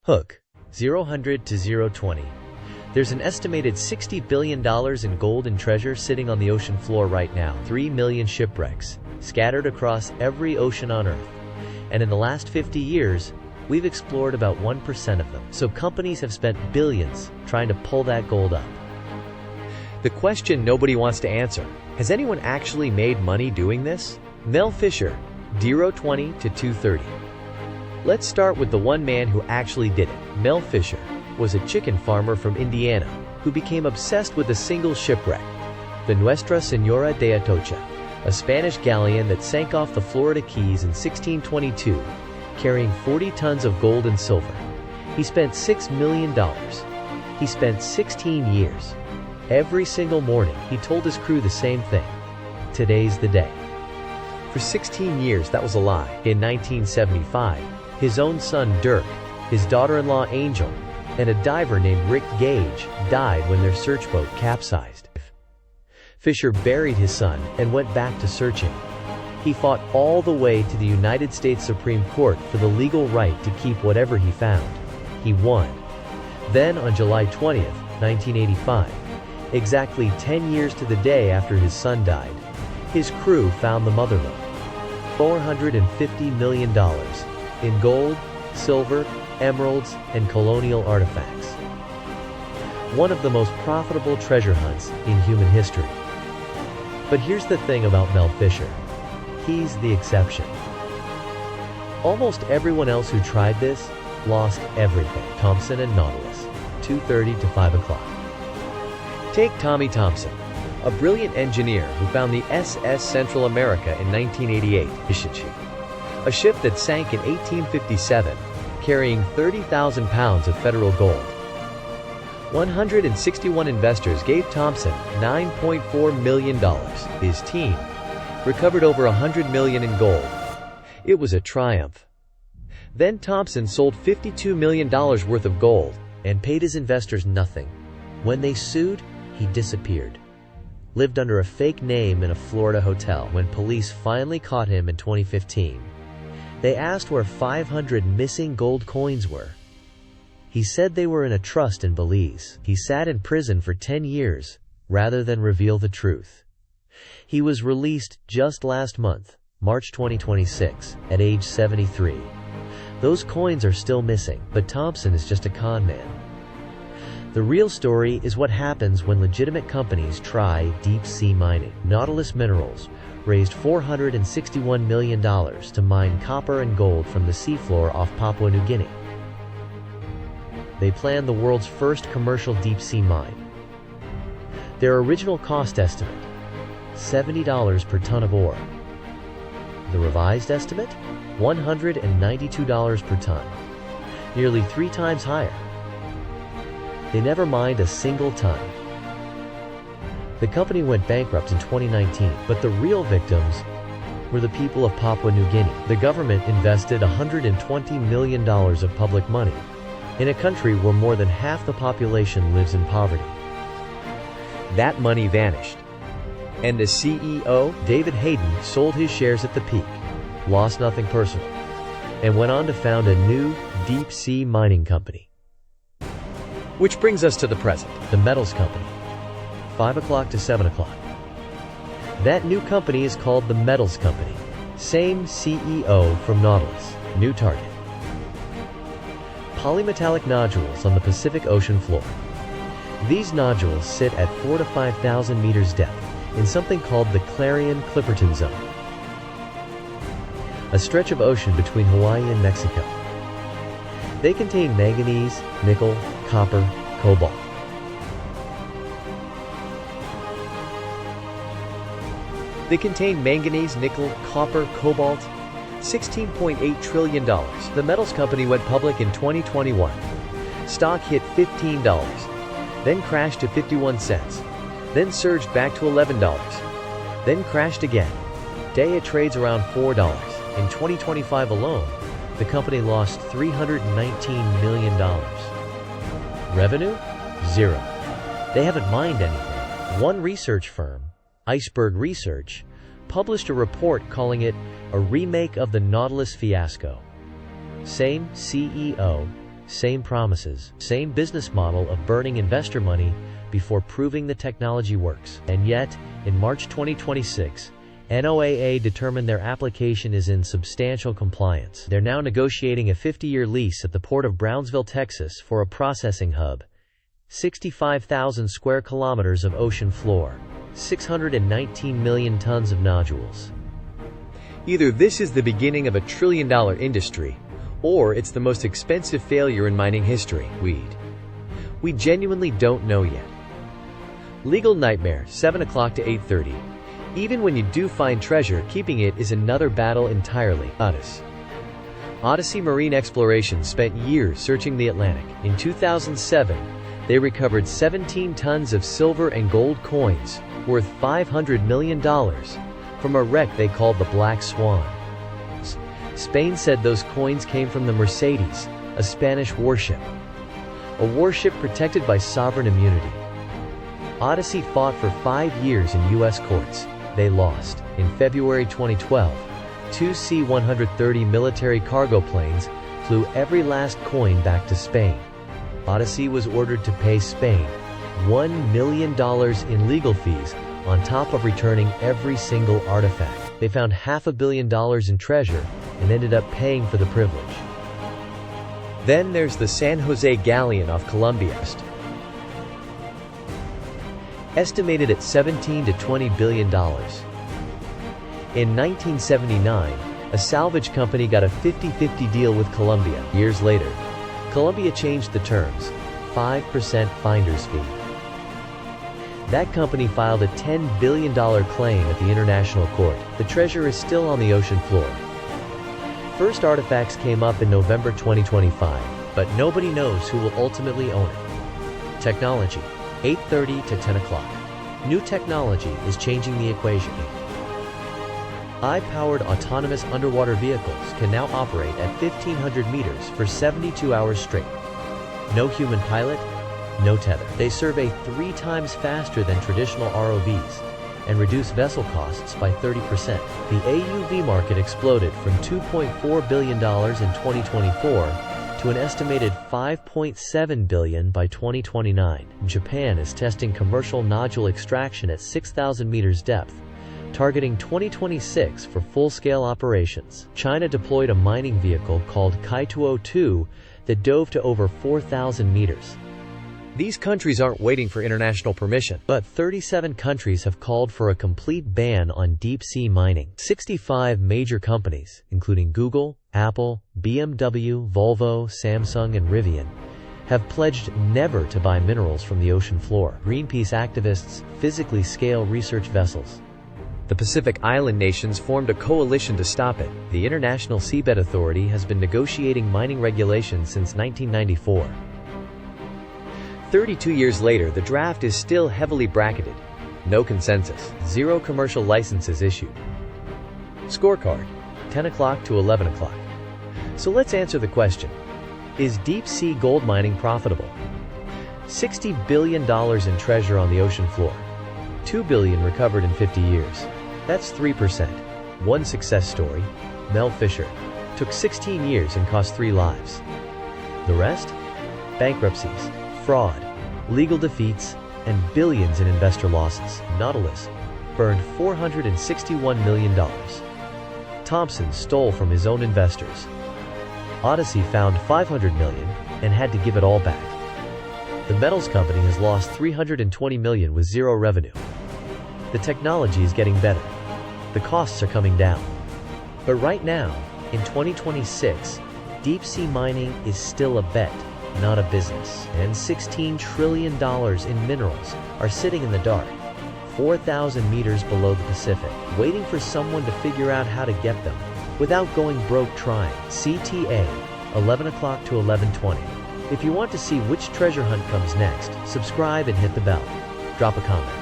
Hook, 0-100 to 0-20. There's an estimated $60 billion in gold and treasure sitting on the ocean floor right now. 3 million shipwrecks, scattered across every ocean on Earth. And in the last 50 years, we've explored about 1% of them. So companies have spent billions trying to pull that gold up. The question nobody wants to answer: has anyone actually made money doing this? Mel Fisher, 0-20 to 230. Let's start with the one man who actually did it. Mel Fisher was a chicken farmer from Indiana who became obsessed with a single shipwreck, the Nuestra Señora de Atocha, a Spanish galleon that sank off the Florida Keys in 1622, carrying 40 tons of gold and silver. He spent $6 million. He spent 16 years. Every single morning, he told his crew the same thing: today's the day. For 16 years, that was a lie. In 1975, his own son Dirk, his daughter-in-law Angel, and a diver named Rick Gage died when their search boat capsized. Fisher buried his son and went back to searching. He fought all the way to the United States Supreme Court for the legal right to keep whatever he found. He won. Then, on July 20th, 1985, exactly 10 years to the day after his son died, his crew found the motherlode. $450 million in gold, silver, emeralds, and colonial artifacts. One of the most profitable treasure hunts in human history. But here's the thing about Mel Fisher. He's the exception. Almost everyone else who tried this lost everything. Thompson and Nautilus, 2:30 to 5 o'clock. Take Tommy Thompson, a brilliant engineer who found the SS Central America in 1988, a ship that sank in 1857, carrying 30,000 pounds of federal gold. 161 investors gave Thompson $9.4 million. His team recovered over $100 million in gold. It was a triumph. Then Thompson sold $52 million worth of gold and paid his investors nothing. When they sued, he disappeared. Lived under a fake name in a Florida hotel. When police finally caught him in 2015, they asked where 500 missing gold coins were. He said they were in a trust in Belize. He sat in prison for 10 years rather than reveal the truth. He was released just last month, March 2026, at age 73. Those coins are still missing, but Thompson is just a con man. The real story is what happens when legitimate companies try deep-sea mining. Nautilus Minerals raised $461 million to mine copper and gold from the seafloor off Papua New Guinea. They planned the world's first commercial deep-sea mine. Their original cost estimate, $70 per ton of ore. The revised estimate, $192 per ton, nearly 3 times higher. They never mined a single ton. The company went bankrupt in 2019, but the real victims were the people of Papua New Guinea. The government invested $120 million of public money in a country where more than half the population lives in poverty. That money vanished, and the CEO, David Hayden, sold his shares at the peak, lost nothing personal, and went on to found a new deep-sea mining company. Which brings us to the present, the Metals Company, 5 o'clock to 7 o'clock. That new company is called the Metals Company. Same CEO from Nautilus, new target. Polymetallic nodules on the Pacific Ocean floor. These nodules sit at 4,000 to 5,000 meters depth in something called the Clarion-Clipperton Zone, a stretch of ocean between Hawaii and Mexico. They contain manganese, nickel, copper, cobalt. They contain manganese, nickel, copper, cobalt, $16.8 trillion. The Metals Company went public in 2021. Stock hit $15, then crashed to 51 cents, then surged back to $11, then crashed again. Today it trades around $4. In 2025 alone, the company lost $319 million. Revenue? Zero. They haven't mined anything. One research firm, Iceberg Research, published a report calling it a remake of the Nautilus fiasco. Same CEO, same promises, same business model of burning investor money before proving the technology works. And yet, in March 2026, NOAA determined their application is in substantial compliance. They're now negotiating a 50-year lease at the port of Brownsville, Texas for a processing hub. 65,000 square kilometers of ocean floor. 619 million tons of nodules. Either this is the beginning of a trillion-dollar industry, or it's the most expensive failure in mining history. We genuinely don't know yet. Legal nightmare, 7 o'clock to 8:30. Even when you do find treasure, keeping it is another battle entirely. Odyssey Marine Exploration spent years searching the Atlantic. In 2007, they recovered 17 tons of silver and gold coins, worth $500 million, from a wreck they called the Black Swan. Spain said those coins came from the Mercedes, a Spanish warship. A warship protected by sovereign immunity. Odyssey fought for 5 years in U.S. courts. They lost. In February 2012, 2 C-130 military cargo planes flew every last coin back to Spain. Odyssey was ordered to pay Spain $1 million in legal fees on top of returning every single artifact. They found $500 million in treasure and ended up paying for the privilege. Then there's the San Jose Galleon off Colombia. Estimated at $17 to $20 billion. In 1979, a salvage company got a 50-50 deal with Colombia. Years later, Colombia changed the terms, 5% finder's fee. That company filed a $10 billion claim at the International Court. The treasure is still on the ocean floor. First artifacts came up in November 2025, but nobody knows who will ultimately own it. Technology, 8:30 to 10 o'clock. New technology is changing the equation. AI-powered autonomous underwater vehicles can now operate at 1,500 meters for 72 hours straight. No human pilot, no tether. They survey 3 times faster than traditional ROVs and reduce vessel costs by 30%. The AUV market exploded from $2.4 billion in 2024 to an estimated $5.7 billion by 2029. Japan is testing commercial nodule extraction at 6,000 meters depth, targeting 2026 for full-scale operations. China deployed a mining vehicle called Kaituo-2 that dove to over 4,000 meters. These countries aren't waiting for international permission, but 37 countries have called for a complete ban on deep-sea mining. 65 major companies, including Google, Apple, BMW, Volvo, Samsung, and Rivian, have pledged never to buy minerals from the ocean floor. Greenpeace activists physically scale research vessels. The Pacific Island nations formed a coalition to stop it. The International Seabed Authority has been negotiating mining regulations since 1994. 32 years later, the draft is still heavily bracketed. No consensus. 0 commercial licenses issued. Scorecard, 10 o'clock to 11 o'clock. So let's answer the question. Is deep-sea gold mining profitable? $60 billion in treasure on the ocean floor. $2 billion recovered in 50 years. That's 3%. One success story, Mel Fisher, took 16 years and cost 3 lives. The rest? Bankruptcies, fraud, legal defeats, and billions in investor losses. Nautilus burned $461 million. Thompson stole from his own investors. Odyssey found $500 million and had to give it all back. The metals company has lost $320 million with 0 revenue. The technology is getting better. The costs are coming down. But right now, in 2026, deep-sea mining is still a bet, not a business. And $16 trillion in minerals are sitting in the dark, 4,000 meters below the Pacific, waiting for someone to figure out how to get them, without going broke trying. CTA, 11 o'clock to 11:20. If you want to see which treasure hunt comes next, subscribe and hit the bell. Drop a comment.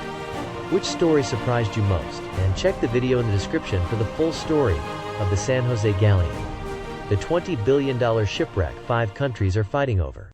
Which story surprised you most? And check the video in the description for the full story of the San Jose Galleon, the $20 billion shipwreck 5 countries are fighting over.